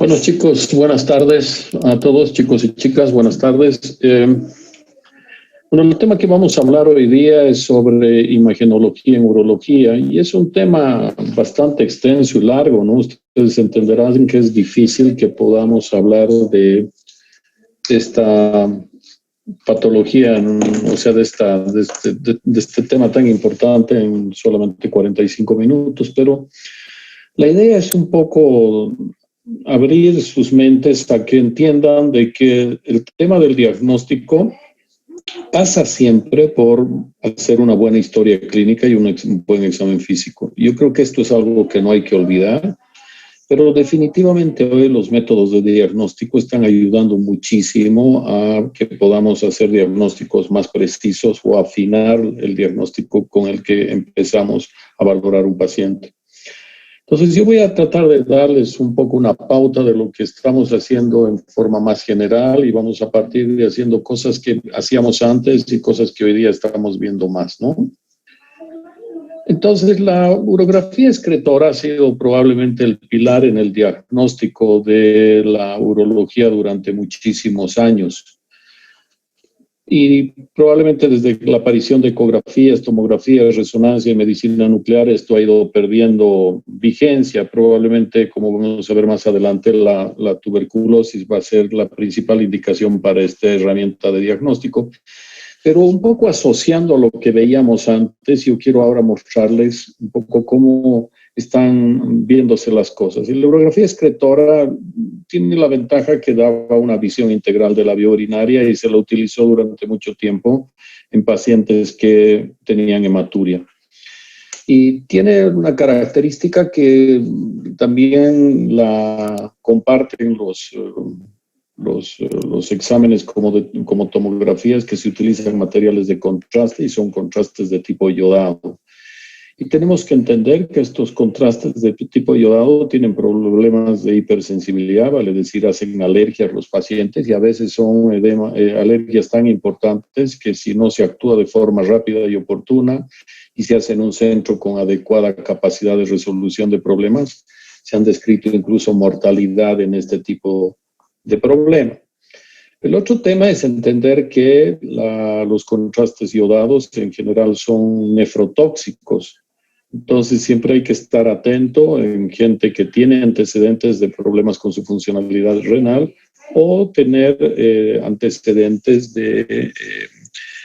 Bueno, chicos, buenas tardes a todos, chicos y chicas, buenas tardes. Bueno, el tema que vamos a hablar hoy día es sobre imagenología en urología y es un tema bastante extenso y largo, ¿no? Ustedes entenderán que es difícil que podamos hablar de esta patología, o sea, de este tema tan importante en solamente 45 minutos, pero la idea es un poco abrir sus mentes a que entiendan de que el tema del diagnóstico pasa siempre por hacer una buena historia clínica y un buen examen físico. Yo creo que esto es algo que no hay que olvidar, pero definitivamente hoy los métodos de diagnóstico están ayudando muchísimo a que podamos hacer diagnósticos más precisos o afinar el diagnóstico con el que empezamos a valorar un paciente. Entonces yo voy a tratar de darles un poco una pauta de lo que estamos haciendo en forma más general y vamos a partir de haciendo cosas que hacíamos antes y cosas que hoy día estamos viendo más, ¿no? Entonces la urografía excretora ha sido probablemente el pilar en el diagnóstico de la urología durante muchísimos años. Y probablemente desde la aparición de ecografías, tomografías, resonancia y medicina nuclear, esto ha ido perdiendo vigencia. Probablemente, como vamos a ver más adelante, la tuberculosis va a ser la principal indicación para esta herramienta de diagnóstico. Pero un poco asociando a lo que veíamos antes, yo quiero ahora mostrarles un poco cómo están viéndose las cosas. Y la urografía excretora tiene la ventaja que daba una visión integral de la vía urinaria y se la utilizó durante mucho tiempo en pacientes que tenían hematuria. Y tiene una característica que también la comparten los exámenes como tomografías, que se utilizan materiales de contraste y son contrastes de tipo iodado. Y tenemos que entender que estos contrastes de tipo iodado tienen problemas de hipersensibilidad, vale decir, hacen alergia a los pacientes y a veces son alergias tan importantes que si no se actúa de forma rápida y oportuna y se hace en un centro con adecuada capacidad de resolución de problemas, se han descrito incluso mortalidad en este tipo de problema. El otro tema es entender que los contrastes iodados en general son nefrotóxicos. Entonces siempre hay que estar atento en gente que tiene antecedentes de problemas con su funcionalidad renal o tener antecedentes de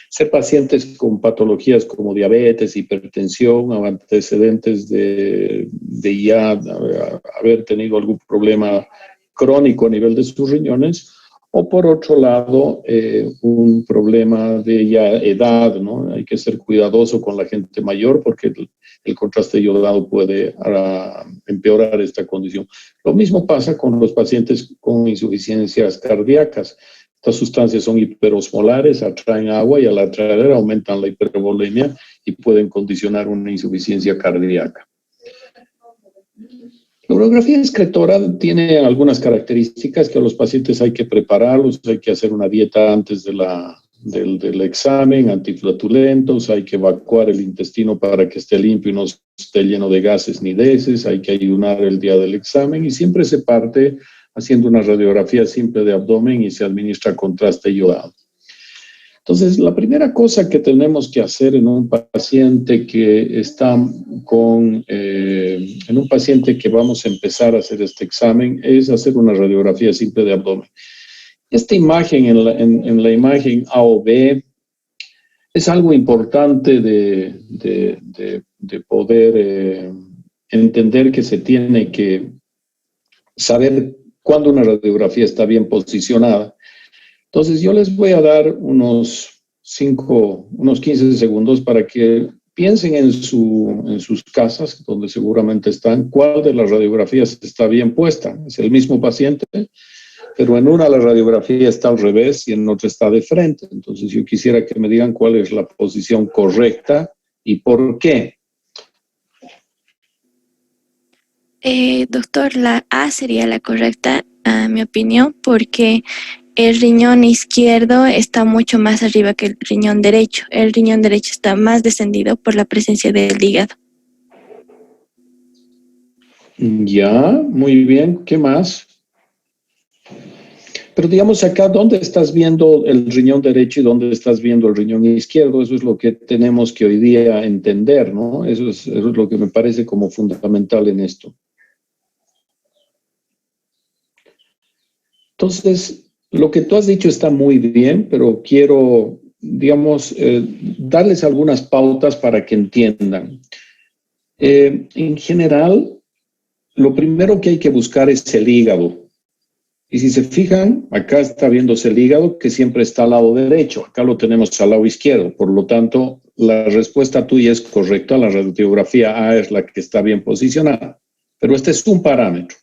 ser pacientes con patologías como diabetes, hipertensión, o antecedentes de ya haber tenido algún problema crónico a nivel de sus riñones, o por otro lado, un problema de ya edad, ¿no? Hay que ser cuidadoso con la gente mayor porque el contraste iodado puede empeorar esta condición. Lo mismo pasa con los pacientes con insuficiencias cardíacas. Estas sustancias son hiperosmolares, atraen agua y al atraer aumentan la hipervolemia y pueden condicionar una insuficiencia cardíaca. La urografía excretora tiene algunas características que a los pacientes hay que prepararlos, hay que hacer una dieta antes del examen, antiflatulentos, hay que evacuar el intestino para que esté limpio y no esté lleno de gases ni de heces, hay que ayunar el día del examen y siempre se parte haciendo una radiografía simple de abdomen y se administra contraste iodado. Entonces, la primera cosa que tenemos que hacer en un paciente que está en un paciente que vamos a empezar a hacer este examen es hacer una radiografía simple de abdomen. Esta imagen, en la imagen A o B, es algo importante de poder entender que se tiene que saber cuándo una radiografía está bien posicionada. Entonces yo les voy a dar unos 15 segundos para que piensen en sus casas, donde seguramente están, cuál de las radiografías está bien puesta. Es el mismo paciente, pero en una la radiografía está al revés y en otra está de frente. Entonces yo quisiera que me digan cuál es la posición correcta y por qué. Doctor, la A sería la correcta, a mi opinión, porque el riñón izquierdo está mucho más arriba que el riñón derecho. El riñón derecho está más descendido por la presencia del hígado. Ya, muy bien. ¿Qué más? Pero digamos acá, ¿dónde estás viendo el riñón derecho y dónde estás viendo el riñón izquierdo? Eso es lo que tenemos que hoy día entender, ¿no? Eso es lo que me parece como fundamental en esto. Entonces, lo que tú has dicho está muy bien, pero quiero, digamos, darles algunas pautas para que entiendan. En general, lo primero que hay que buscar es el hígado. Y si se fijan, acá está viéndose el hígado que siempre está al lado derecho. Acá lo tenemos al lado izquierdo. Por lo tanto, la respuesta tuya es correcta. La radiografía A es la que está bien posicionada. Pero este es un parámetro.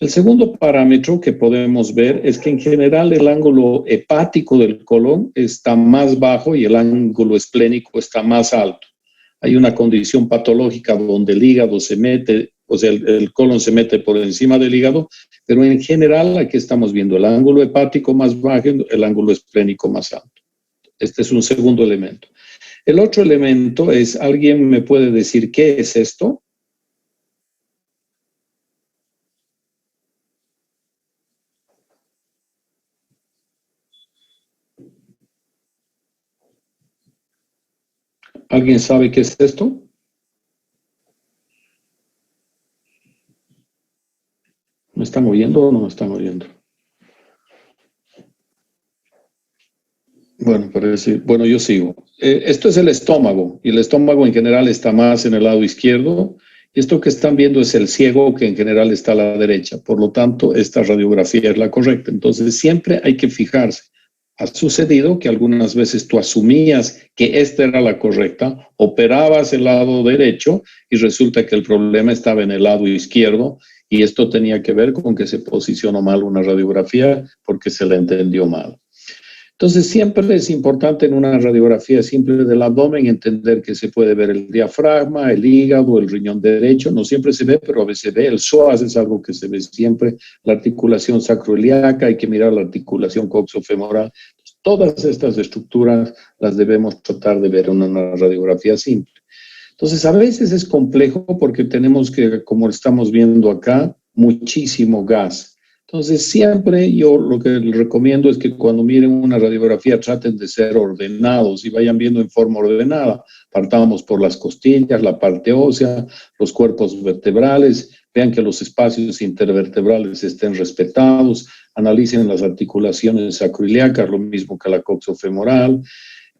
El segundo parámetro que podemos ver es que en general el ángulo hepático del colon está más bajo y el ángulo esplénico está más alto. Hay una condición patológica donde el hígado se mete, o sea, el colon se mete por encima del hígado, pero en general aquí estamos viendo el ángulo hepático más bajo, el ángulo esplénico más alto. Este es un segundo elemento. El otro elemento es, ¿alguien me puede decir qué es esto? ¿Alguien sabe qué es esto? ¿Me están oyendo o no me están oyendo? Bueno, bueno, yo sigo. Esto es el estómago, y el estómago en general está más en el lado izquierdo, y esto que están viendo es el ciego, que en general está a la derecha. Por lo tanto, esta radiografía es la correcta. Entonces, siempre hay que fijarse. Ha sucedido que algunas veces tú asumías que esta era la correcta, operabas el lado derecho, y resulta que el problema estaba en el lado izquierdo, y esto tenía que ver con que se posicionó mal una radiografía porque se la entendió mal. Entonces, siempre es importante en una radiografía simple del abdomen entender que se puede ver el diafragma, el hígado, el riñón derecho. No siempre se ve, pero a veces se ve. El psoas es algo que se ve siempre. La articulación sacroiliaca, hay que mirar la articulación coxofemoral. Todas estas estructuras las debemos tratar de ver en una radiografía simple. Entonces, a veces es complejo porque tenemos que, como estamos viendo acá, muchísimo gas. Entonces, siempre yo lo que les recomiendo es que cuando miren una radiografía traten de ser ordenados y vayan viendo en forma ordenada. Partamos por las costillas, la parte ósea, los cuerpos vertebrales, vean que los espacios intervertebrales estén respetados, analicen las articulaciones sacroiliacas, lo mismo que la coxofemoral.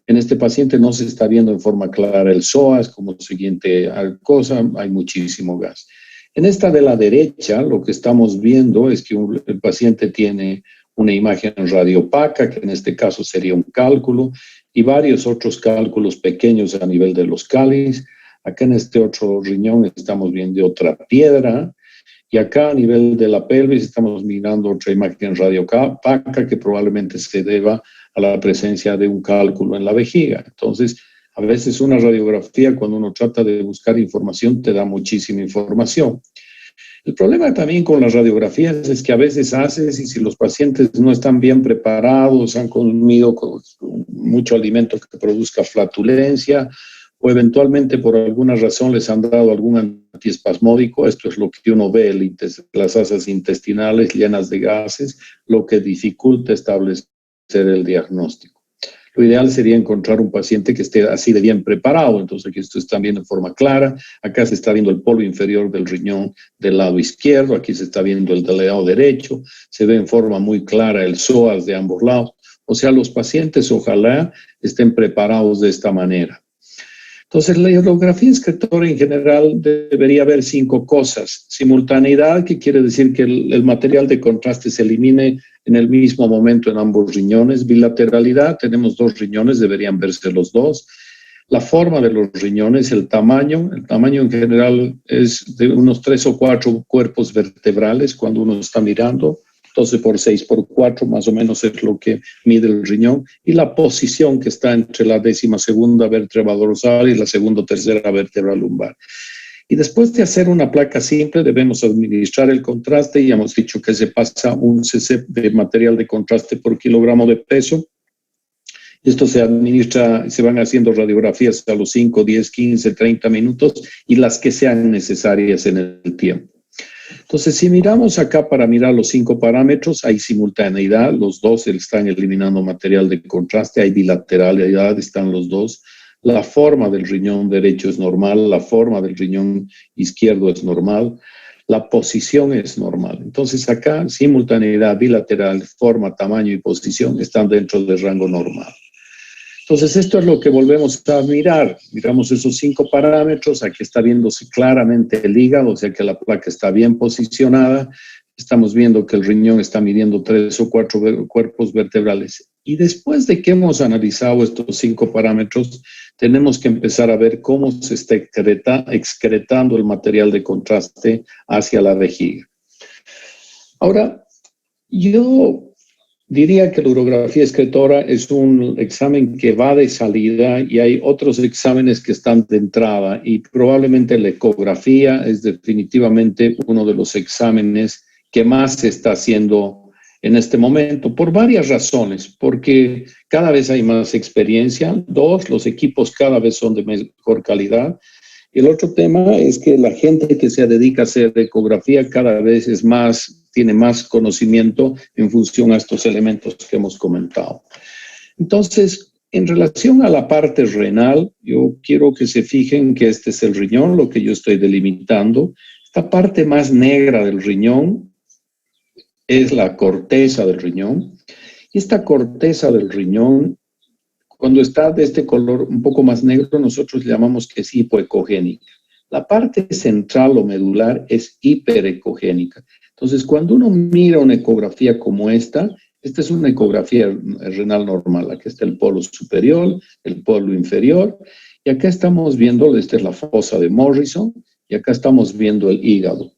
En este paciente no se está viendo en forma clara el psoas como siguiente cosa, hay muchísimo gas. En esta de la derecha, lo que estamos viendo es que el paciente tiene una imagen radiopaca, que en este caso sería un cálculo, y varios otros cálculos pequeños a nivel de los cáliz. Acá en este otro riñón estamos viendo otra piedra, y acá a nivel de la pelvis estamos mirando otra imagen radiopaca que probablemente se deba a la presencia de un cálculo en la vejiga. Entonces, a veces una radiografía, cuando uno trata de buscar información, te da muchísima información. El problema también con las radiografías es que a veces haces y si los pacientes no están bien preparados, han comido mucho alimento que produzca flatulencia o eventualmente por alguna razón les han dado algún antiespasmódico, esto es lo que uno ve, las asas intestinales llenas de gases, lo que dificulta establecer el diagnóstico. Lo ideal sería encontrar un paciente que esté así de bien preparado. Entonces aquí esto está viendo en forma clara. Acá se está viendo el polo inferior del riñón del lado izquierdo. Aquí se está viendo el del lado derecho. Se ve en forma muy clara el psoas de ambos lados. O sea, los pacientes ojalá estén preparados de esta manera. Entonces, la radiografía excretora en general debería haber 5 cosas. Simultaneidad, que quiere decir que el material de contraste se elimine en el mismo momento en ambos riñones. Bilateralidad, tenemos 2 riñones, deberían verse los 2. La forma de los riñones, el tamaño en general es de unos 3 o 4 cuerpos vertebrales cuando uno está mirando. 12 por 6 por 4 más o menos es lo que mide el riñón, y la posición que está entre la 12ª vértebra dorsal y la 2ª o 3ª vértebra lumbar. Y después de hacer una placa simple debemos administrar el contraste, y hemos dicho que se pasa un cc de material de contraste por kilogramo de peso. Esto se administra, se van haciendo radiografías a los 5, 10, 15, 30 minutos y las que sean necesarias en el tiempo. Entonces, si miramos acá para mirar los 5 parámetros, hay simultaneidad, los dos están eliminando material de contraste, hay bilateralidad, están los dos. La forma del riñón derecho es normal, la forma del riñón izquierdo es normal, la posición es normal. Entonces, acá, simultaneidad, bilateral, forma, tamaño y posición están dentro del rango normal. Entonces, esto es lo que volvemos a mirar. Miramos esos 5 parámetros. Aquí está viéndose claramente el hígado, o sea que la placa está bien posicionada. Estamos viendo que el riñón está midiendo 3 o 4 cuerpos vertebrales. Y después de que hemos analizado estos 5 parámetros, tenemos que empezar a ver cómo se está excretando el material de contraste hacia la vejiga. Ahora, yo diría que la urografía excretora es un examen que va de salida y hay otros exámenes que están de entrada y probablemente la ecografía es definitivamente uno de los exámenes que más se está haciendo en este momento por varias razones, porque cada vez hay más experiencia, 2, los equipos cada vez son de mejor calidad. El otro tema es que la gente que se dedica a hacer ecografía cada vez es más, tiene más conocimiento en función a estos elementos que hemos comentado. Entonces, en relación a la parte renal, yo quiero que se fijen que este es el riñón, lo que yo estoy delimitando. Esta parte más negra del riñón es la corteza del riñón. Y esta corteza del riñón, cuando está de este color un poco más negro, nosotros le llamamos que es hipoecogénica. La parte central o medular es hiperecogénica. Entonces, cuando uno mira una ecografía como esta es una ecografía renal normal. Aquí está el polo superior, el polo inferior, y acá estamos viendo, esta es la fosa de Morrison, y acá estamos viendo el hígado.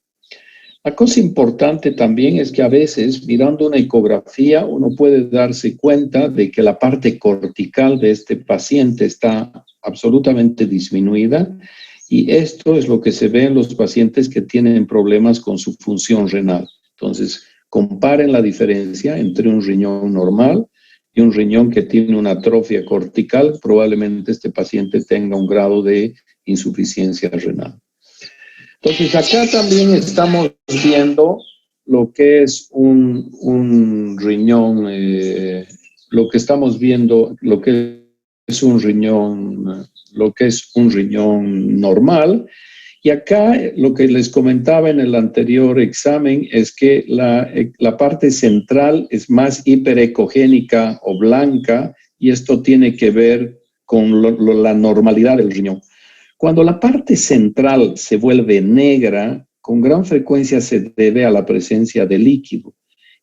La cosa importante también es que a veces, mirando una ecografía, uno puede darse cuenta de que la parte cortical de este paciente está absolutamente disminuida y esto es lo que se ve en los pacientes que tienen problemas con su función renal. Entonces, comparen la diferencia entre un riñón normal y un riñón que tiene una atrofia cortical. Probablemente este paciente tenga un grado de insuficiencia renal. Entonces, acá también estamos viendo lo que es un riñón, lo que estamos viendo, lo que es un riñón normal. Y acá lo que les comentaba en el anterior examen es que la parte central es más hiperecogénica o blanca y esto tiene que ver con la normalidad del riñón. Cuando la parte central se vuelve negra, con gran frecuencia se debe a la presencia de líquido.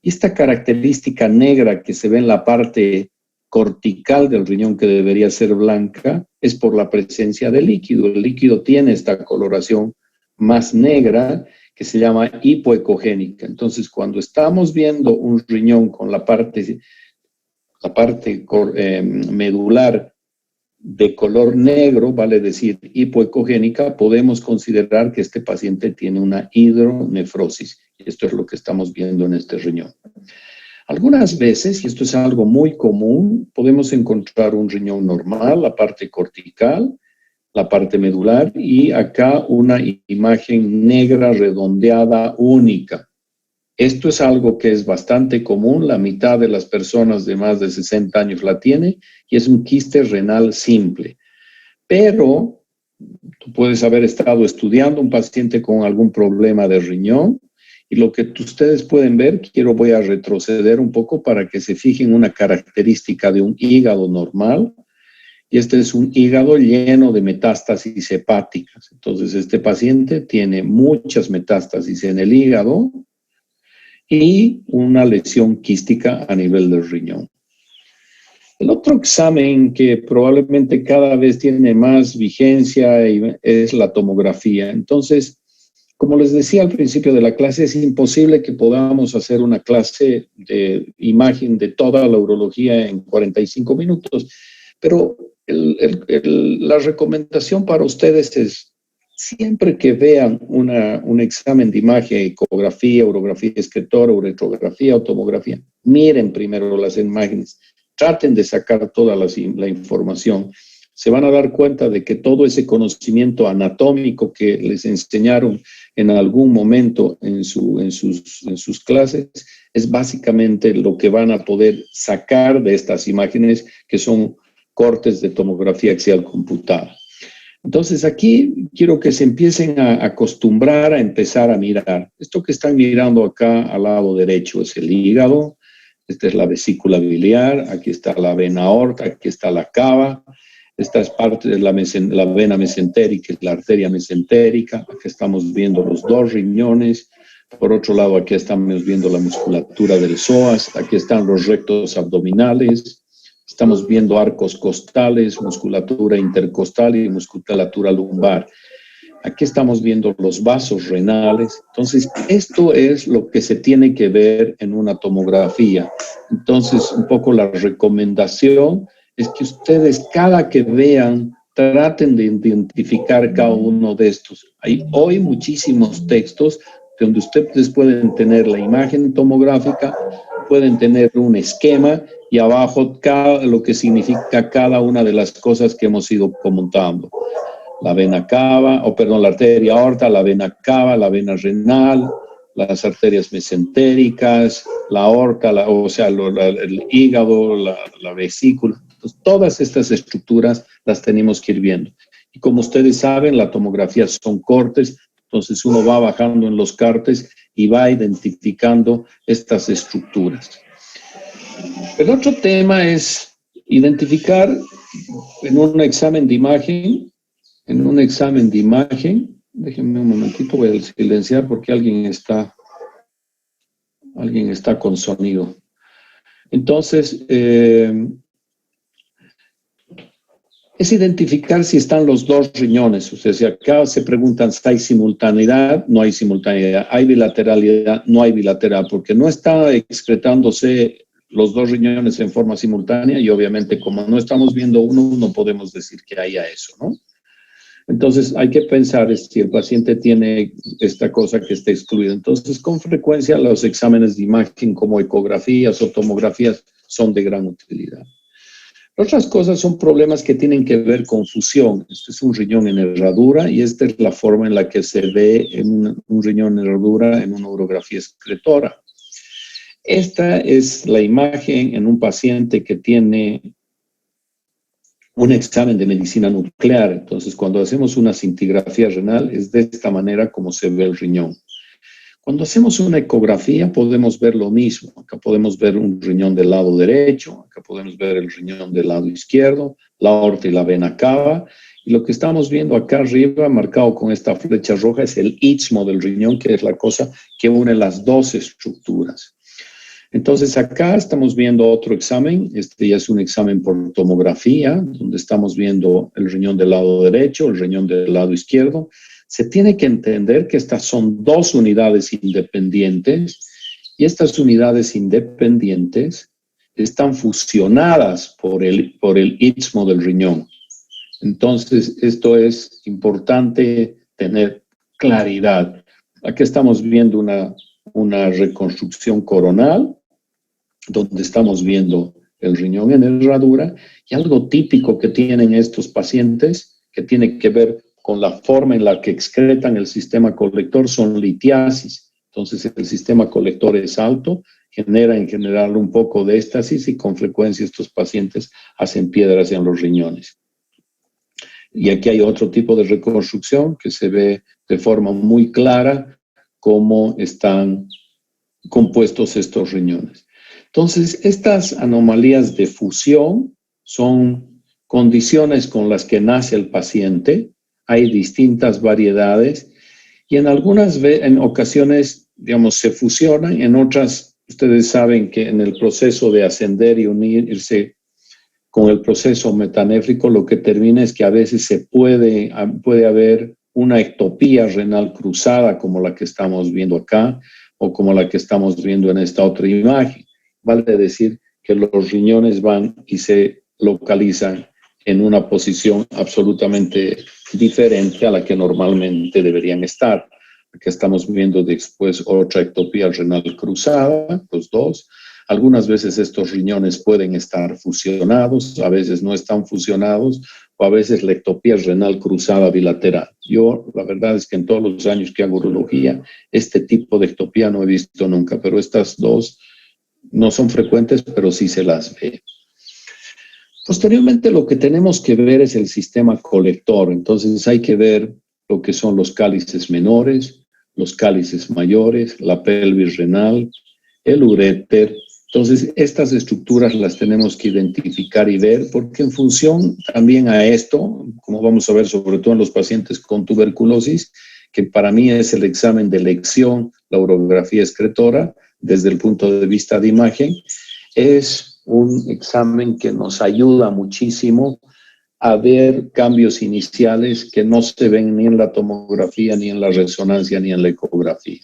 Esta característica negra que se ve en la parte cortical del riñón, que debería ser blanca, es por la presencia de líquido. El líquido tiene esta coloración más negra que se llama hipoecogénica. Entonces, cuando estamos viendo un riñón con la parte medular de color negro, vale decir hipoecogénica, podemos considerar que este paciente tiene una hidronefrosis. Esto es lo que estamos viendo en este riñón. Algunas veces, y esto es algo muy común, podemos encontrar un riñón normal, la parte cortical, la parte medular, y acá una imagen negra redondeada única. Esto es algo que es bastante común, la mitad de las personas de más de 60 años la tiene, y es un quiste renal simple. Pero tú puedes haber estado estudiando un paciente con algún problema de riñón, y lo que ustedes pueden ver, voy a retroceder un poco para que se fijen una característica de un hígado normal, y este es un hígado lleno de metástasis hepáticas. Entonces, este paciente tiene muchas metástasis en el hígado, y una lesión quística a nivel del riñón. El otro examen que probablemente cada vez tiene más vigencia es la tomografía. Entonces, como les decía al principio de la clase, es imposible que podamos hacer una clase de imagen de toda la urología en 45 minutos, pero la recomendación para ustedes es siempre que vean un examen de imagen, ecografía, urografía excretora, uretrografía o tomografía, miren primero las imágenes, traten de sacar toda la información. Se van a dar cuenta de que todo ese conocimiento anatómico que les enseñaron en algún momento en sus clases, es básicamente lo que van a poder sacar de estas imágenes, que son cortes de tomografía axial computada. Entonces aquí quiero que se empiecen a acostumbrar a empezar a mirar. Esto que están mirando acá al lado derecho es el hígado, esta es la vesícula biliar, aquí está la vena aorta, aquí está la cava, esta es parte de la vena mesentérica y la arteria mesentérica, aquí estamos viendo los dos riñones, por otro lado aquí estamos viendo la musculatura del psoas, aquí están los rectos abdominales, estamos viendo arcos costales, musculatura intercostal y musculatura lumbar. Aquí estamos viendo los vasos renales. Entonces, esto es lo que se tiene que ver en una tomografía. Entonces, un poco la recomendación es que ustedes, cada que vean, traten de identificar cada uno de estos. Hay hoy muchísimos textos donde ustedes pueden tener la imagen tomográfica, pueden tener un esquema y abajo lo que significa cada una de las cosas que hemos ido comentando. La vena cava, la arteria aorta, la vena cava, la vena renal, las arterias mesentéricas, la aorta, el hígado, la vesícula. Entonces, todas estas estructuras las tenemos que ir viendo. Y como ustedes saben, la tomografía son cortes, entonces uno va bajando en los cortes y va identificando estas estructuras. El otro tema es identificar en un examen de imagen, déjenme un momentito, voy a silenciar porque alguien está con sonido. Entonces, es identificar si están los dos riñones. O sea, si acá se preguntan si hay simultaneidad, no hay simultaneidad. Hay bilateralidad, no hay bilateral, porque no está excretándose los dos riñones en forma simultánea y obviamente como no estamos viendo uno, no podemos decir que haya eso, ¿no? Entonces hay que pensar si el paciente tiene esta cosa que está excluida. Entonces con frecuencia los exámenes de imagen como ecografías o tomografías son de gran utilidad. Otras cosas son problemas que tienen que ver con fusión. Este es un riñón en herradura y esta es la forma en la que se ve en un riñón en herradura en una urografía excretora. Esta es la imagen en un paciente que tiene un examen de medicina nuclear. Entonces, cuando hacemos una cintigrafía renal, es de esta manera como se ve el riñón. Cuando hacemos una ecografía, podemos ver lo mismo. Acá podemos ver un riñón del lado derecho, acá podemos ver el riñón del lado izquierdo, la aorta y la vena cava. Y lo que estamos viendo acá arriba, marcado con esta flecha roja, es el istmo del riñón, que es la cosa que une las dos estructuras. Entonces acá estamos viendo otro examen, este ya es un examen por tomografía, donde estamos viendo el riñón del lado derecho, el riñón del lado izquierdo. Se tiene que entender que estas son dos unidades independientes y estas unidades independientes están fusionadas por el istmo del riñón. Entonces esto es importante tener claridad. Aquí estamos viendo una reconstrucción coronal, donde estamos viendo el riñón en herradura, y algo típico que tienen estos pacientes, que tiene que ver con la forma en la que excretan el sistema colector, son litiasis. Entonces el sistema colector es alto, genera en general un poco de éstasis y con frecuencia estos pacientes hacen piedras en los riñones. Y aquí hay otro tipo de reconstrucción que se ve de forma muy clara cómo están compuestos estos riñones. Entonces, estas anomalías de fusión son condiciones con las que nace el paciente. Hay distintas variedades y en ocasiones, digamos, se fusionan. En otras, ustedes saben que en el proceso de ascender y unirse con el proceso metanéfrico, lo que termina es que a veces puede haber una ectopía renal cruzada, como la que estamos viendo acá o como la que estamos viendo en esta otra imagen. Vale decir que los riñones van y se localizan en una posición absolutamente diferente a la que normalmente deberían estar. Aquí estamos viendo después otra ectopía renal cruzada, los dos. Algunas veces estos riñones pueden estar fusionados, a veces no están fusionados, o a veces la ectopía renal cruzada bilateral. Yo, la verdad es que en todos los años que hago urología, este tipo de ectopía no he visto nunca, pero estas dos no son frecuentes, pero sí se las ve. Posteriormente, lo que tenemos que ver es el sistema colector. Entonces, hay que ver lo que son los cálices menores, los cálices mayores, la pelvis renal, el uréter. Entonces, estas estructuras las tenemos que identificar y ver, porque en función también a esto, como vamos a ver sobre todo en los pacientes con tuberculosis, que para mí es el examen de elección, la urografía excretora, desde el punto de vista de imagen, es un examen que nos ayuda muchísimo a ver cambios iniciales que no se ven ni en la tomografía, ni en la resonancia, ni en la ecografía.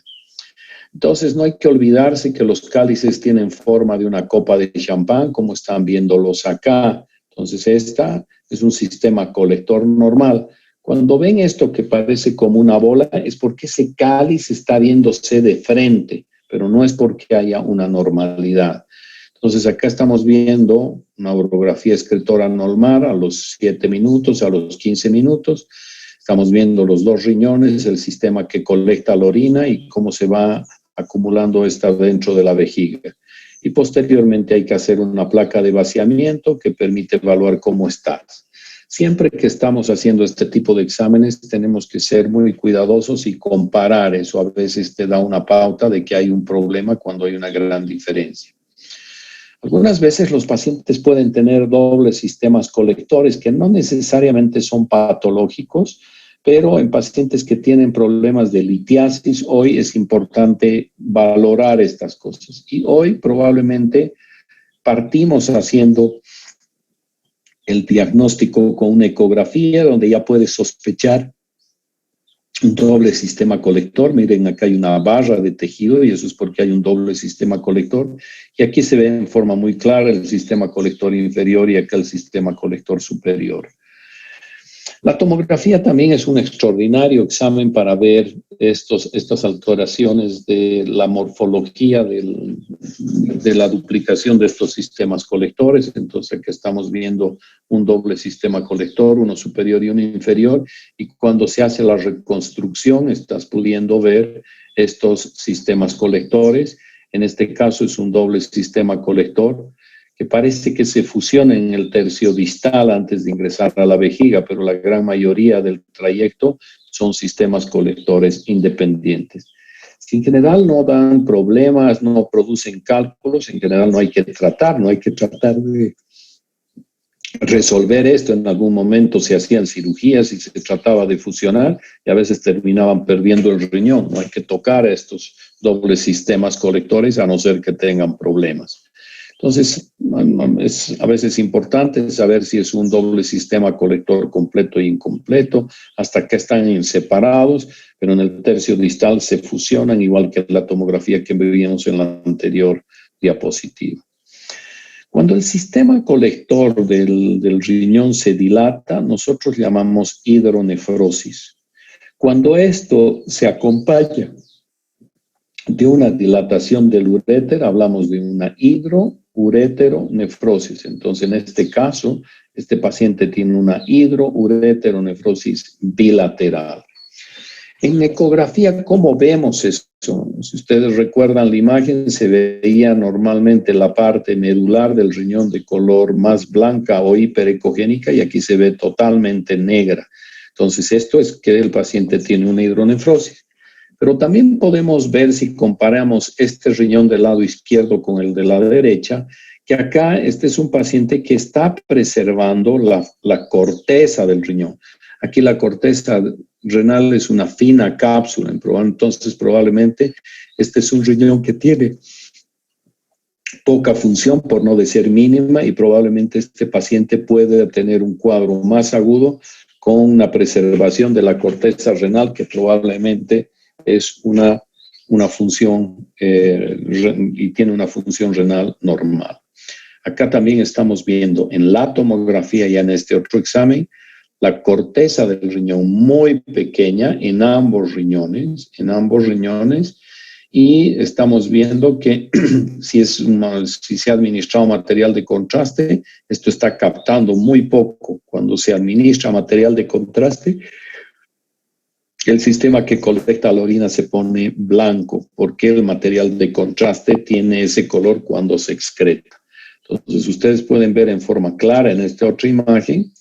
Entonces, no hay que olvidarse que los cálices tienen forma de una copa de champán, como están viéndolos acá. Entonces, esta es un sistema colector normal. Cuando ven esto que parece como una bola, es porque ese cáliz está viéndose de frente, pero no es porque haya una normalidad. Entonces, acá estamos viendo una urografía excretora normal a los 7 minutos, a los 15 minutos. Estamos viendo los dos riñones, el sistema que colecta la orina y cómo se va acumulando esta dentro de la vejiga. Y posteriormente hay que hacer una placa de vaciamiento que permite evaluar cómo estás. Siempre que estamos haciendo este tipo de exámenes tenemos que ser muy cuidadosos y comparar. Eso a veces te da una pauta de que hay un problema cuando hay una gran diferencia. Algunas veces los pacientes pueden tener dobles sistemas colectores que no necesariamente son patológicos, pero en pacientes que tienen problemas de litiasis, hoy es importante valorar estas cosas. Y hoy probablemente partimos haciendo el diagnóstico con una ecografía donde ya puedes sospechar un doble sistema colector. Miren, acá hay una barra de tejido y eso es porque hay un doble sistema colector. Y aquí se ve en forma muy clara el sistema colector inferior y acá el sistema colector superior. La tomografía también es un extraordinario examen para ver estas alteraciones de la morfología de la duplicación de estos sistemas colectores. Entonces, aquí estamos viendo un doble sistema colector, uno superior y uno inferior, y cuando se hace la reconstrucción estás pudiendo ver estos sistemas colectores. En este caso es un doble sistema colector que parece que se fusiona en el tercio distal antes de ingresar a la vejiga, pero la gran mayoría del trayecto son sistemas colectores independientes. Si en general no dan problemas, no producen cálculos, en general no hay que tratar de resolver esto. En algún momento se hacían cirugías y se trataba de fusionar y a veces terminaban perdiendo el riñón. No hay que tocar a estos dobles sistemas colectores a no ser que tengan problemas. Entonces, es a veces importante saber si es un doble sistema colector completo e incompleto, hasta que están separados, pero en el tercio distal se fusionan, igual que la tomografía que vimos en la anterior diapositiva. Cuando el sistema colector del riñón se dilata, nosotros llamamos hidronefrosis. Cuando esto se acompaña de una dilatación del uréter, hablamos de una hidroureteronefrosis. Entonces, en este caso, este paciente tiene una hidroureteronefrosis bilateral. En ecografía, ¿cómo vemos eso? Si ustedes recuerdan la imagen, se veía normalmente la parte medular del riñón de color más blanca o hiperecogénica y aquí se ve totalmente negra. Entonces, esto es que el paciente tiene una hidronefrosis. Pero también podemos ver, si comparamos este riñón del lado izquierdo con el de la derecha, que acá este es un paciente que está preservando la corteza del riñón. Aquí la corteza renal es una fina cápsula, entonces probablemente este es un riñón que tiene poca función, por no decir mínima, y probablemente este paciente puede tener un cuadro más agudo con una preservación de la corteza renal que probablemente es una función y tiene una función renal normal. Acá también estamos viendo en la tomografía y en este otro examen la corteza del riñón muy pequeña en ambos riñones, y estamos viendo que si se ha administrado material de contraste, esto está captando muy poco. Cuando se administra material de contraste, el sistema que colecta la orina se pone blanco, porque el material de contraste tiene ese color cuando se excreta. Entonces, ustedes pueden ver en forma clara en esta otra imagen,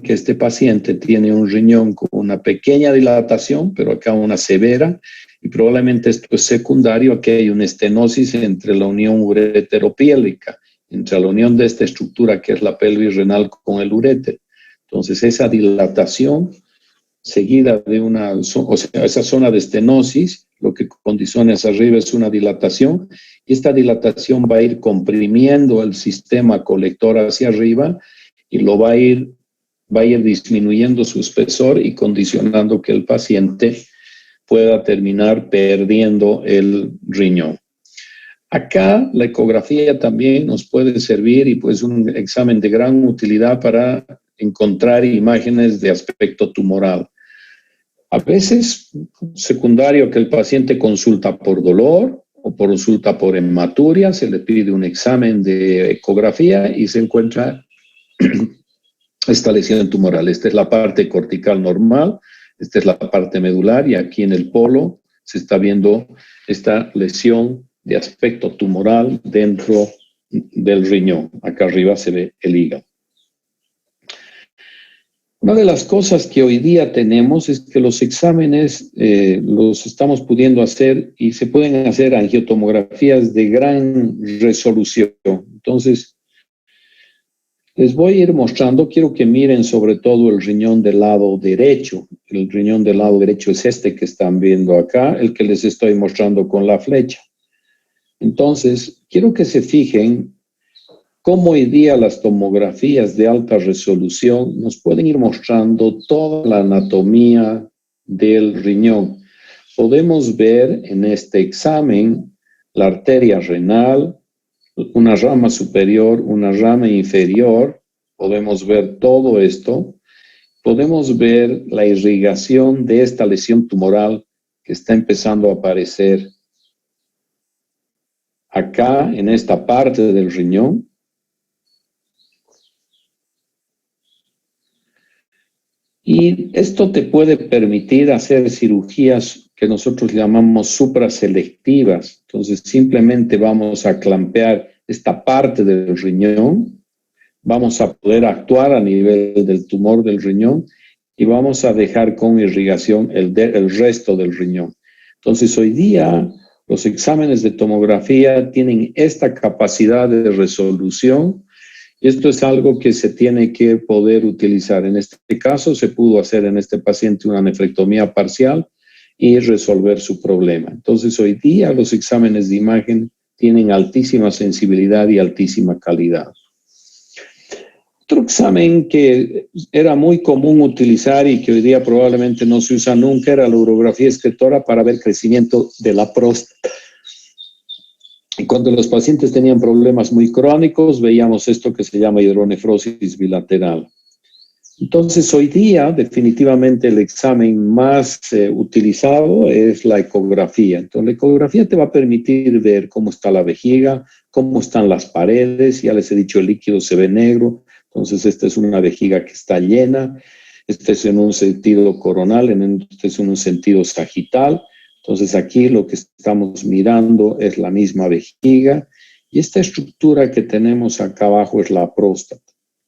que este paciente tiene un riñón con una pequeña dilatación, pero acá una severa, y probablemente esto es secundario. Aquí hay una estenosis entre la unión ureteropiélica, entre la unión de esta estructura que es la pelvis renal con el uréter. Entonces, esa dilatación seguida de esa zona de estenosis, lo que condiciona hacia arriba es una dilatación, y esta dilatación va a ir comprimiendo el sistema colector hacia arriba y lo va a ir disminuyendo su espesor y condicionando que el paciente pueda terminar perdiendo el riñón. Acá la ecografía también nos puede servir, y pues un examen de gran utilidad para encontrar imágenes de aspecto tumoral. A veces, secundario que el paciente consulta por dolor o consulta por hematuria, se le pide un examen de ecografía y se encuentra esta lesión tumoral. Esta es la parte cortical normal, esta es la parte medular, y aquí en el polo se está viendo esta lesión de aspecto tumoral dentro del riñón. Acá arriba se ve el hígado. Una de las cosas que hoy día tenemos es que los exámenes los estamos pudiendo hacer, y se pueden hacer angiotomografías de gran resolución. Entonces, les voy a ir mostrando, quiero que miren sobre todo el riñón del lado derecho. El riñón del lado derecho es este que están viendo acá, el que les estoy mostrando con la flecha. Entonces, quiero que se fijen cómo hoy día las tomografías de alta resolución nos pueden ir mostrando toda la anatomía del riñón. Podemos ver en este examen la arteria renal, una rama superior, una rama inferior. Podemos ver todo esto. Podemos ver la irrigación de esta lesión tumoral que está empezando a aparecer acá en esta parte del riñón. Y esto te puede permitir hacer cirugías que nosotros llamamos supraselectivas. Entonces, simplemente vamos a clampear esta parte del riñón, vamos a poder actuar a nivel del tumor del riñón y vamos a dejar con irrigación el resto del riñón. Entonces, hoy día los exámenes de tomografía tienen esta capacidad de resolución. Esto es algo que se tiene que poder utilizar. En este caso, se pudo hacer en este paciente una nefrectomía parcial y resolver su problema. Entonces, hoy día los exámenes de imagen tienen altísima sensibilidad y altísima calidad. Otro examen que era muy común utilizar y que hoy día probablemente no se usa nunca era la urografía excretora para ver crecimiento de la próstata. Y cuando los pacientes tenían problemas muy crónicos, veíamos esto que se llama hidronefrosis bilateral. Entonces, hoy día, definitivamente, el examen más utilizado es la ecografía. Entonces, la ecografía te va a permitir ver cómo está la vejiga, cómo están las paredes. Ya les he dicho, el líquido se ve negro. Entonces, esta es una vejiga que está llena. Este es en un sentido coronal, este es en un sentido sagital. Entonces, aquí lo que estamos mirando es la misma vejiga, y esta estructura que tenemos acá abajo es la próstata.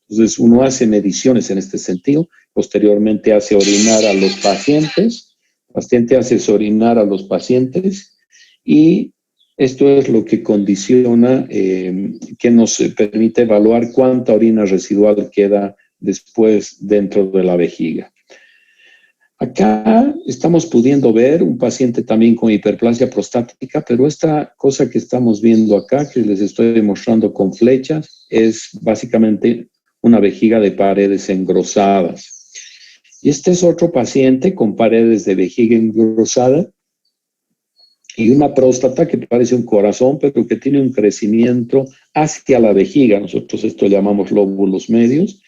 Entonces, uno hace mediciones en este sentido, posteriormente hace orinar a los pacientes, el paciente hace orinar a los pacientes, y esto es lo que condiciona, que nos permite evaluar cuánta orina residual queda después dentro de la vejiga. Acá estamos pudiendo ver un paciente también con hiperplasia prostática, pero esta cosa que estamos viendo acá, que les estoy mostrando con flechas, es básicamente una vejiga de paredes engrosadas. Y este es otro paciente con paredes de vejiga engrosada y una próstata que parece un corazón, pero que tiene un crecimiento hacia la vejiga. Nosotros esto llamamos lóbulos medios.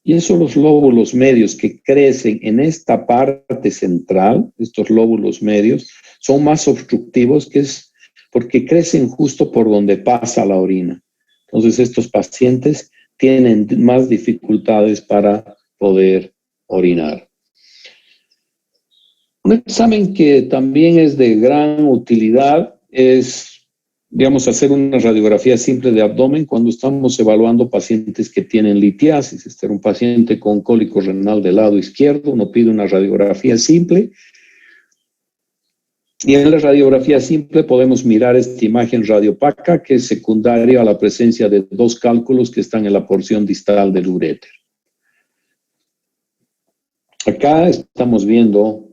Y esos los lóbulos medios que crecen en esta parte central, estos lóbulos medios, son más obstructivos, que es porque crecen justo por donde pasa la orina. Entonces estos pacientes tienen más dificultades para poder orinar. Un examen que también es de gran utilidad es, digamos, hacer una radiografía simple de abdomen cuando estamos evaluando pacientes que tienen litiasis. Este era un paciente con cólico renal del lado izquierdo, uno pide una radiografía simple y en la radiografía simple podemos mirar esta imagen radiopaca que es secundaria a la presencia de dos cálculos que están en la porción distal del uréter. Acá estamos viendo,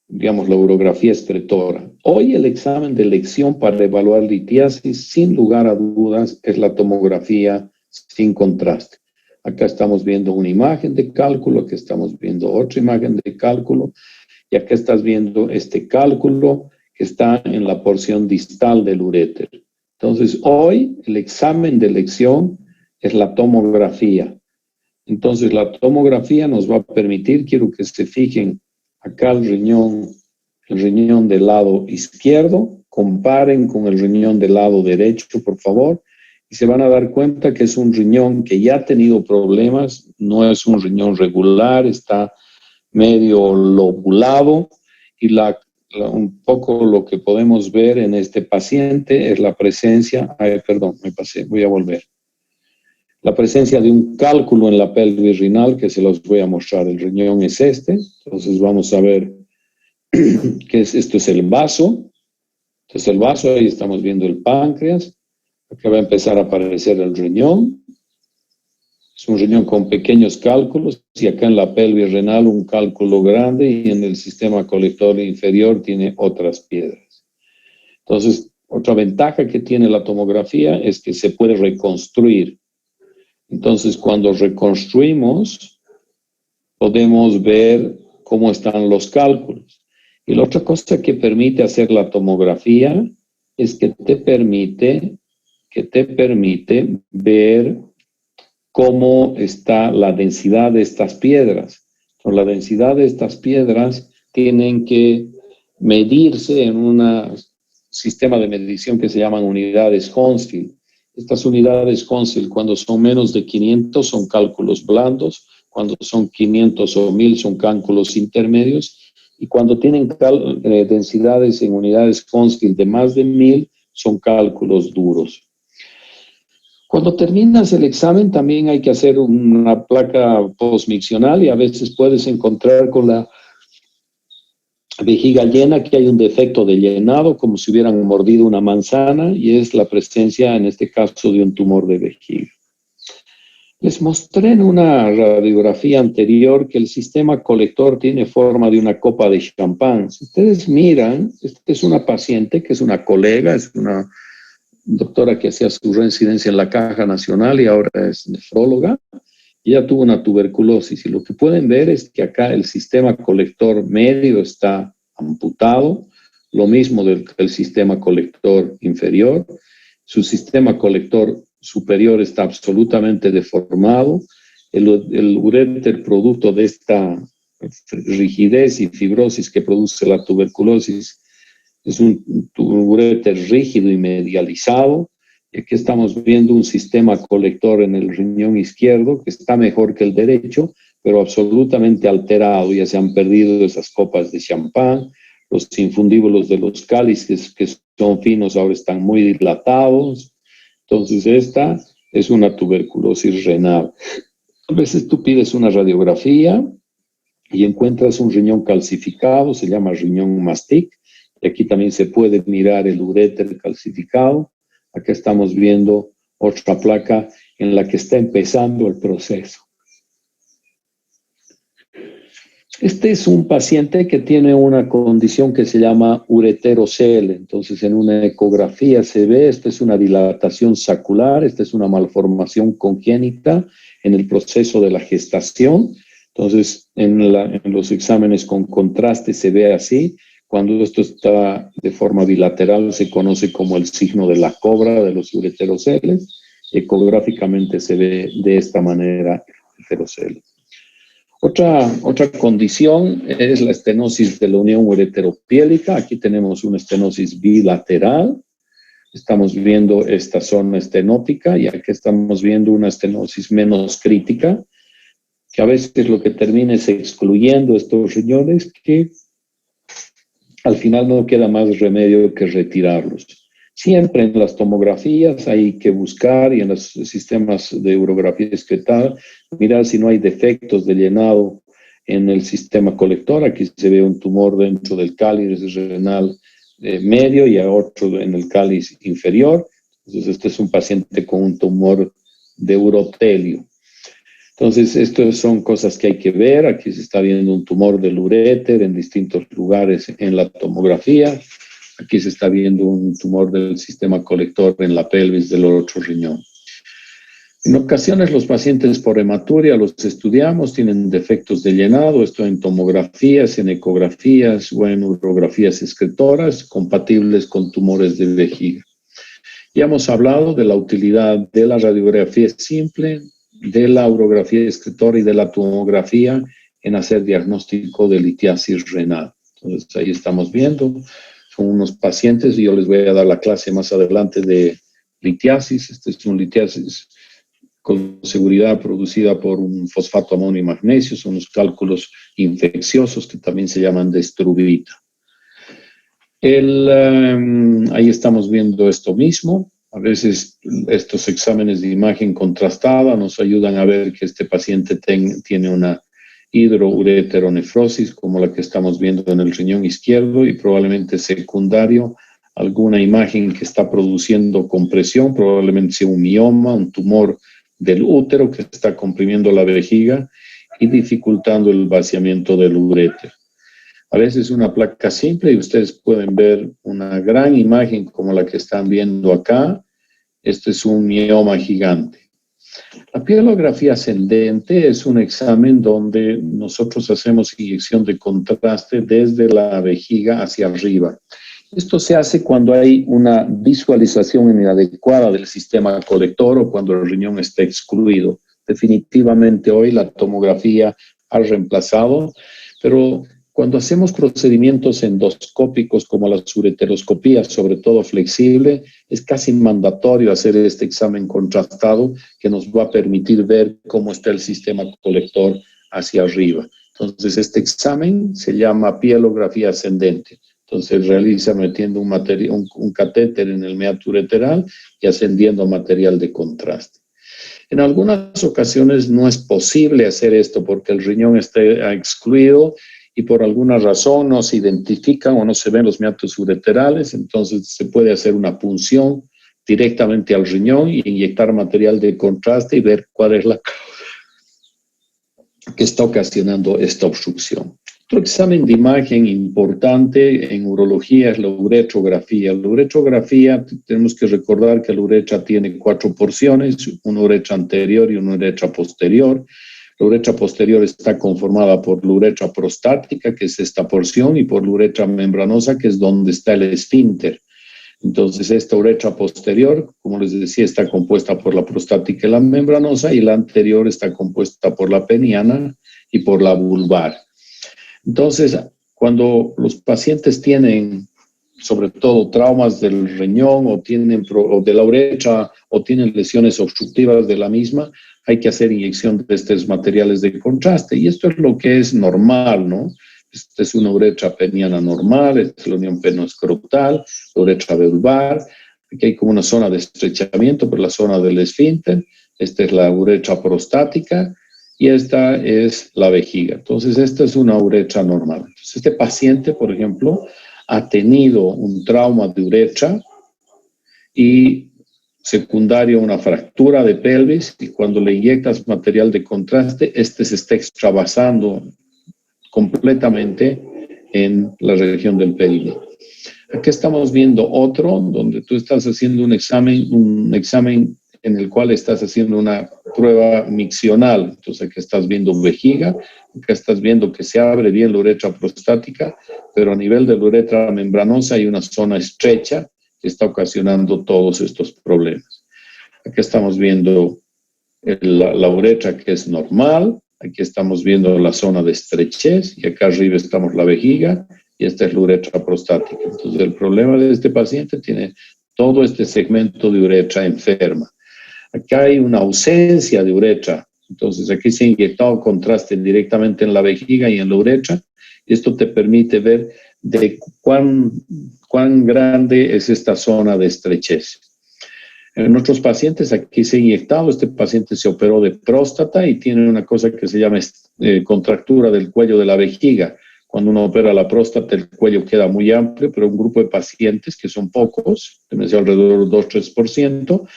digamos, la urografía excretora. Hoy el examen de elección para evaluar litiasis, sin lugar a dudas, es la tomografía sin contraste. Acá estamos viendo una imagen de cálculo, aquí estamos viendo otra imagen de cálculo, y acá estás viendo este cálculo que está en la porción distal del uréter. Entonces, hoy el examen de elección es la tomografía. Entonces, la tomografía nos va a permitir, quiero que se fijen acá el riñón del lado izquierdo, comparen con el riñón del lado derecho, por favor, y se van a dar cuenta que es un riñón que ya ha tenido problemas, no es un riñón regular, está medio lobulado, y un poco lo que podemos ver en este paciente es la presencia, me pasé, voy a volver. La presencia de un cálculo en la pelvis renal que se los voy a mostrar. El riñón es este, entonces vamos a ver que esto es el vaso. Entonces el vaso, ahí estamos viendo el páncreas. Acá va a empezar a aparecer el riñón. Es un riñón con pequeños cálculos y acá en la pelvis renal un cálculo grande y en el sistema colector inferior tiene otras piedras. Entonces, otra ventaja que tiene la tomografía es que se puede reconstruir. Entonces, cuando reconstruimos, podemos ver cómo están los cálculos. Y la otra cosa que permite hacer la tomografía es que te permite ver cómo está la densidad de estas piedras. Con la densidad de estas piedras tienen que medirse en un sistema de medición que se llaman unidades Hounsfield. Estas unidades Hounsfield, cuando son menos de 500, son cálculos blandos, cuando son 500 o 1000 son cálculos intermedios, y cuando tienen densidades en unidades Hounsfield de más de 1000, son cálculos duros. Cuando terminas el examen también hay que hacer una placa postmiccional y a veces puedes encontrar con la vejiga llena que hay un defecto de llenado, como si hubieran mordido una manzana, y es la presencia, en este caso, de un tumor de vejiga. Les mostré en una radiografía anterior que el sistema colector tiene forma de una copa de champán. Si ustedes miran, esta es una paciente que es una colega, es una doctora que hacía su reincidencia en la Caja Nacional y ahora es nefróloga. Ella tuvo una tuberculosis y lo que pueden ver es que acá el sistema colector medio está amputado, lo mismo del sistema colector inferior. Su sistema colector superior está absolutamente deformado. El uréter, producto de esta rigidez y fibrosis que produce la tuberculosis, es un uréter rígido y medializado. Y aquí estamos viendo un sistema colector en el riñón izquierdo que está mejor que el derecho, pero absolutamente alterado. Ya se han perdido esas copas de champán, los infundíbulos de los cálices que son finos ahora están muy dilatados. Entonces esta es una tuberculosis renal. A veces tú pides una radiografía y encuentras un riñón calcificado, se llama riñón mastic, y aquí también se puede mirar el uréter calcificado. Acá estamos viendo otra placa en la que está empezando el proceso. Este es un paciente que tiene una condición que se llama ureterocele. Entonces, en una ecografía se ve, esta es una dilatación sacular, esta es una malformación congénita en el proceso de la gestación. Entonces, en los exámenes con contraste se ve así. Cuando esto está de forma bilateral se conoce como el signo de la cobra de los ureteroceles. Ecográficamente se ve de esta manera el ureterocele. Otra condición es la estenosis de la unión ureteropiélica. Aquí tenemos una estenosis bilateral. Estamos viendo esta zona estenótica y aquí estamos viendo una estenosis menos crítica, que a veces lo que termina es excluyendo estos riñones, que al final no queda más remedio que retirarlos. Siempre en las tomografías hay que buscar, y en los sistemas de urografía excretal, mirar si no hay defectos de llenado en el sistema colector. Aquí se ve un tumor dentro del cáliz renal medio y otro en el cáliz inferior. Entonces, este es un paciente con un tumor de urotelio. Entonces, estas son cosas que hay que ver. Aquí se está viendo un tumor del uréter en distintos lugares en la tomografía. Aquí se está viendo un tumor del sistema colector en la pelvis del otro riñón. En ocasiones los pacientes por hematuria los estudiamos, tienen defectos de llenado, esto en tomografías, en ecografías o en urografías excretoras compatibles con tumores de vejiga. Ya hemos hablado de la utilidad de la radiografía simple, de la urografía excretora y de la tomografía en hacer diagnóstico de litiasis renal. Entonces ahí estamos viendo, son unos pacientes, y yo les voy a dar la clase más adelante de litiasis. Este es un litiasis con seguridad producida por un fosfato amonio y magnesio, son unos cálculos infecciosos que también se llaman de Struvita. Ahí estamos viendo esto mismo. A veces estos exámenes de imagen contrastada nos ayudan a ver que este paciente tiene una hidroureteronefrosis, como la que estamos viendo en el riñón izquierdo, y probablemente secundario alguna imagen que está produciendo compresión, probablemente sea un mioma, un tumor del útero que está comprimiendo la vejiga y dificultando el vaciamiento del uréter. A veces una placa simple, y ustedes pueden ver una gran imagen como la que están viendo acá. Este es un mioma gigante. La pielografía ascendente es un examen donde nosotros hacemos inyección de contraste desde la vejiga hacia arriba. Esto se hace cuando hay una visualización inadecuada del sistema colector o cuando el riñón está excluido. Definitivamente hoy la tomografía ha reemplazado, pero cuando hacemos procedimientos endoscópicos como las ureteroscopías, sobre todo flexible, es casi mandatorio hacer este examen contrastado que nos va a permitir ver cómo está el sistema colector hacia arriba. Entonces, este examen se llama pielografía ascendente. Entonces, realiza metiendo un catéter en el meato ureteral y ascendiendo material de contraste. En algunas ocasiones no es posible hacer esto porque el riñón está excluido y por alguna razón no se identifican o no se ven los meatos ureterales. Entonces, se puede hacer una punción directamente al riñón y inyectar material de contraste y ver cuál es la causa que está ocasionando esta obstrucción. Otro examen de imagen importante en urología es la uretrografía. La uretrografía, tenemos que recordar que la uretra tiene 4 porciones, una uretra anterior y una uretra posterior. La uretra posterior está conformada por la uretra prostática, que es esta porción, y por la uretra membranosa, que es donde está el esfínter. Entonces, esta uretra posterior, como les decía, está compuesta por la prostática y la membranosa, y la anterior está compuesta por la peniana y por la vulvar. Entonces, cuando los pacientes tienen, sobre todo, traumas del riñón o de la uretra o tienen lesiones obstructivas de la misma, hay que hacer inyección de estos materiales de contraste. Y esto es lo que es normal, ¿no? Esta es una uretra peniana normal, esta es la unión penoescrotal, la uretra vulvar. Aquí hay como una zona de estrechamiento por la zona del esfínter. Esta es la uretra prostática. Y esta es la vejiga. Entonces, esta es una uretra normal. Entonces, este paciente, por ejemplo, ha tenido un trauma de uretra y secundario una fractura de pelvis, y cuando le inyectas material de contraste, este se está extravasando completamente en la región del perineo. Aquí estamos viendo otro, donde tú estás haciendo un examen en el cual estás haciendo una prueba miccional. Entonces, aquí estás viendo vejiga, aquí estás viendo que se abre bien la uretra prostática, pero a nivel de la uretra membranosa hay una zona estrecha que está ocasionando todos estos problemas. Aquí estamos viendo la uretra, que es normal, Aquí estamos viendo la zona de estrechez y acá arriba estamos la vejiga y esta es la uretra prostática. Entonces, el problema de este paciente tiene todo este segmento de uretra enferma. Acá hay una ausencia de uretra. Entonces, aquí se ha inyectado contraste directamente en la vejiga y en la uretra. Esto te permite ver de cuán grande es esta zona de estrechez. En otros pacientes, aquí se ha inyectado, este paciente se operó de próstata y tiene una cosa que se llama contractura del cuello de la vejiga. Cuando uno opera la próstata, el cuello queda muy amplio, pero un grupo de pacientes, que son pocos, alrededor del 2-3%,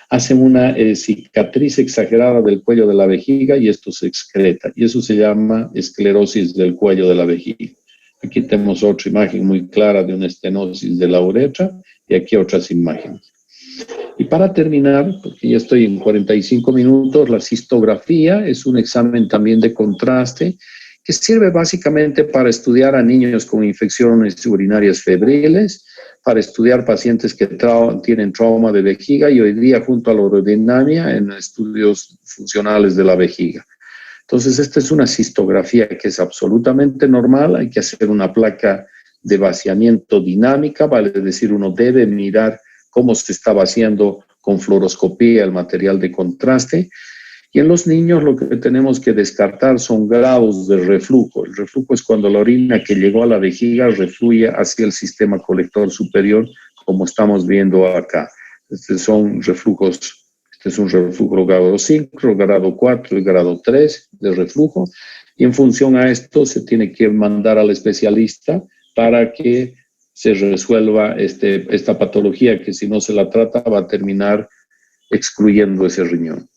hacen una cicatriz exagerada del cuello de la vejiga y esto se excreta. Y eso se llama esclerosis del cuello de la vejiga. Aquí tenemos otra imagen muy clara de una estenosis de la uretra y aquí otras imágenes. Y para terminar, porque ya estoy en 45 minutos, la cistografía es un examen también de contraste que sirve básicamente para estudiar a niños con infecciones urinarias febriles, para estudiar pacientes que tienen trauma de vejiga y hoy día junto a la urodinamia en estudios funcionales de la vejiga. Entonces, esta es una cistografía que es absolutamente normal, hay que hacer una placa de vaciamiento dinámica, vale decir, uno debe mirar cómo se está vaciando con fluoroscopía el material de contraste. Y en los niños lo que tenemos que descartar son grados de reflujo. El reflujo es cuando la orina que llegó a la vejiga refluye hacia el sistema colector superior, como estamos viendo acá. Este es un reflujo grado 5, grado 4 y grado 3 de reflujo. Y en función a esto se tiene que mandar al especialista para que se resuelva esta patología que si no se la trata va a terminar excluyendo ese riñón.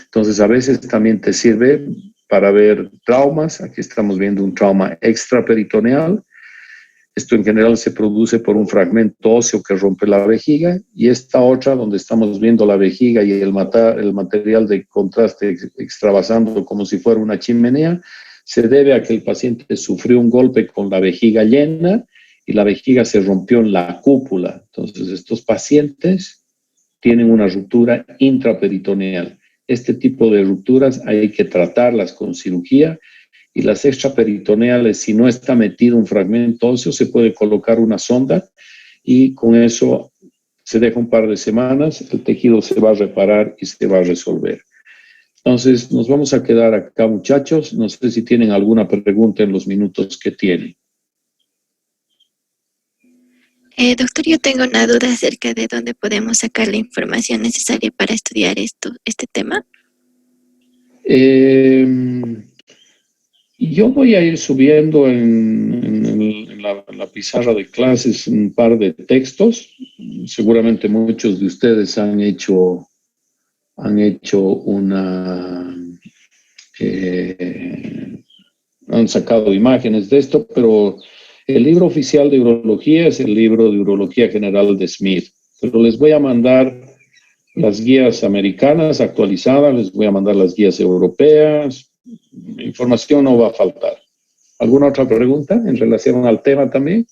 Entonces, a veces también te sirve para ver traumas. Aquí estamos viendo un trauma extraperitoneal. Esto en general se produce por un fragmento óseo que rompe la vejiga. Y esta otra, donde estamos viendo la vejiga y el material de contraste extravasando como si fuera una chimenea, se debe a que el paciente sufrió un golpe con la vejiga llena y la vejiga se rompió en la cúpula. Entonces, estos pacientes tienen una ruptura intraperitoneal. Este tipo de rupturas hay que tratarlas con cirugía y las extraperitoneales, si no está metido un fragmento óseo, se puede colocar una sonda y con eso se deja un par de semanas, el tejido se va a reparar y se va a resolver. Entonces, nos vamos a quedar acá, muchachos. No sé si tienen alguna pregunta en los minutos que tienen. Doctor, yo tengo una duda acerca de dónde podemos sacar la información necesaria para estudiar este tema. Yo voy a ir subiendo en la pizarra de clases un par de textos. Seguramente muchos de ustedes han hecho han sacado imágenes de esto, pero el libro oficial de urología es el libro de Urología General de Smith. Pero les voy a mandar las guías americanas actualizadas, les voy a mandar las guías europeas. Información no va a faltar. ¿Alguna otra pregunta en relación al tema también?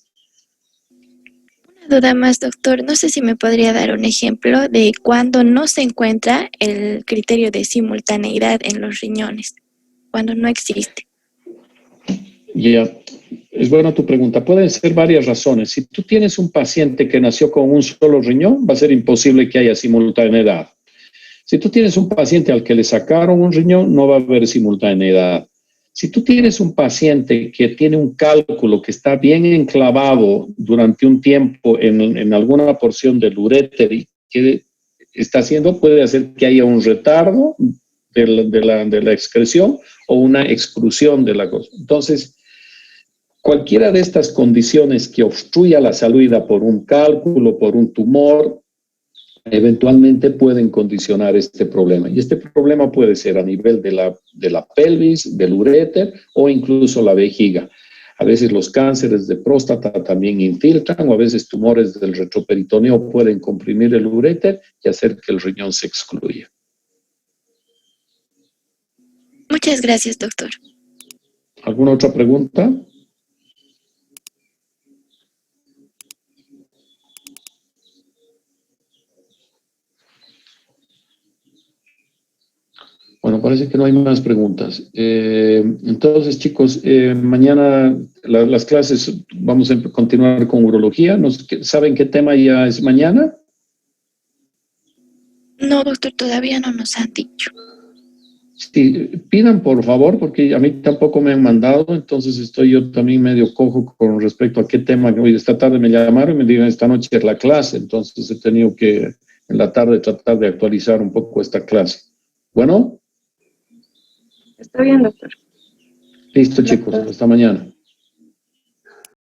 Una duda más, doctor. No sé si me podría dar un ejemplo de cuando no se encuentra el criterio de simultaneidad en los riñones, cuando no existe. Ya, es buena tu pregunta. Pueden ser varias razones. Si tú tienes un paciente que nació con un solo riñón, va a ser imposible que haya simultaneidad. Si tú tienes un paciente al que le sacaron un riñón, no va a haber simultaneidad. Si tú tienes un paciente que tiene un cálculo que está bien enclavado durante un tiempo en alguna porción del uréter y que está haciendo, puede hacer que haya un retardo de la excreción o una exclusión de la cosa. Entonces, cualquiera de estas condiciones que obstruya la salida por un cálculo, por un tumor, eventualmente pueden condicionar este problema. Y este problema puede ser a nivel de la pelvis, del uréter o incluso la vejiga. A veces los cánceres de próstata también infiltran o a veces tumores del retroperitoneo pueden comprimir el uréter y hacer que el riñón se excluya. Muchas gracias, doctor. ¿Alguna otra pregunta? Bueno, parece que no hay más preguntas. Entonces, chicos, mañana las clases vamos a continuar con urología. ¿Saben qué tema ya es mañana? No, doctor, todavía no nos han dicho. Sí, pidan por favor, porque a mí tampoco me han mandado, entonces estoy yo también medio cojo con respecto a qué tema. Hoy esta tarde me llamaron y me dijeron, esta noche es la clase, entonces he tenido que en la tarde tratar de actualizar un poco esta clase. Bueno. Está bien, doctor. Listo, chicos, hasta mañana.